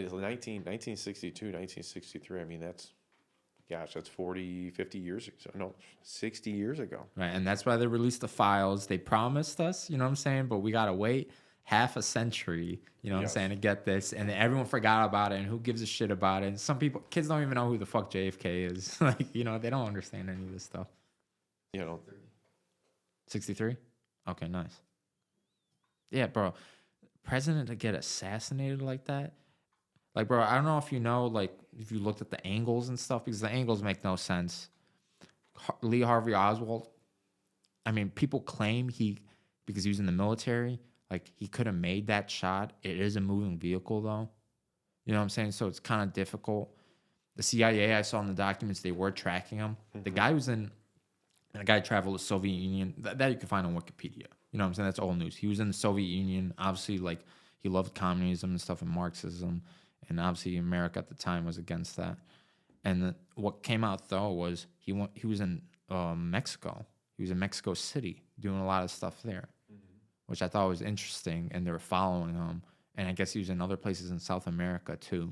It's 1962, 1963. I mean, that's 40, 50 years ago. No, 60 years ago. Right. And that's why they released the files. They promised us, you know what I'm saying? But we got to wait half a century, you know what I'm saying, Yes. to get this. And then everyone forgot about it. And who gives a shit about it? And some people, kids don't even know who the fuck JFK is. Like, you know, they don't understand any of this stuff. You know, 63? Okay, nice. Yeah, bro. President to get assassinated like that? Like, bro, I don't know if you know, like, if you looked at the angles and stuff, because the angles make no sense. Lee Harvey Oswald, I mean, people claim because he was in the military, like, he could have made that shot. It is a moving vehicle, though. You know what I'm saying? So it's kind of difficult. The CIA, I saw in the documents, they were tracking him. The guy was in, and the guy traveled to the Soviet Union. That you can find on Wikipedia. You know what I'm saying? That's old news. He was in the Soviet Union. Obviously, like, he loved communism and stuff and Marxism. And obviously, America at the time was against that. And what came out, though, was he was in Mexico. He was in Mexico City doing a lot of stuff there, which I thought was interesting. And they were following him. And I guess he was in other places in South America, too,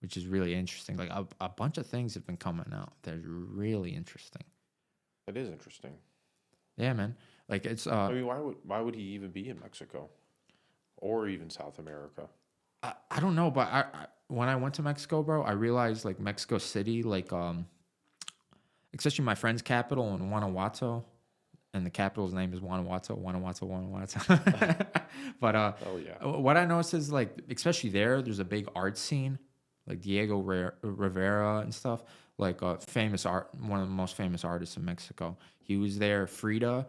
which is really interesting. Like, a bunch of things have been coming out that are really interesting. it is interesting. Yeah, man. Like, it's I mean, why would he even be in Mexico, or even South America? I don't know, but when I went to Mexico, bro, I realized, like, Mexico City, like, especially my friend's capital in Guanajuato, and the capital's name is Guanajuato. But Oh yeah. what I noticed is, like, especially there's a big art scene, like Diego Rivera and stuff, like, famous art, one of the most famous artists in Mexico. He was there. Frida,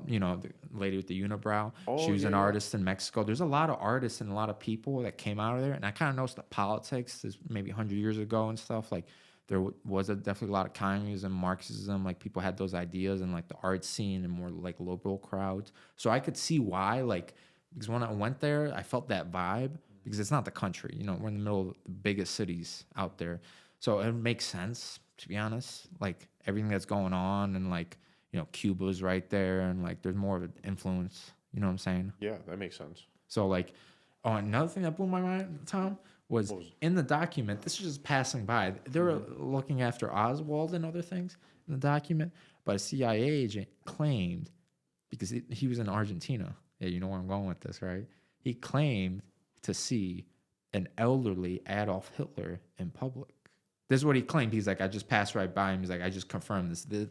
you know, the lady with the unibrow. Oh She was yeah, an yeah. artist in Mexico. There's a lot of artists and a lot of people that came out of there, and I kind of noticed the politics is maybe 100 years ago and stuff. Like, there was definitely a lot of communism, Marxism. Like, people had those ideas, and, like, the art scene and more like liberal crowds. So I could see why, like, because when I went there, I felt that vibe because it's not the country. You know, we're in the middle of the biggest cities out there, so it makes sense, to be honest. Like, everything that's going on, and, like, you know, Cuba's right there, and, like, there's more of an influence. You know what I'm saying? Yeah, that makes sense. So, like, oh, another thing that blew my mind, Tom, was What was? in the document. This is just passing by. They were looking after Oswald and other things in the document, but a CIA agent claimed, because he was in Argentina. Yeah, you know where I'm going with this, right? He claimed to see an elderly Adolf Hitler in public. This is what he claimed. He's like, I just passed right by him. He's like, I just confirmed this.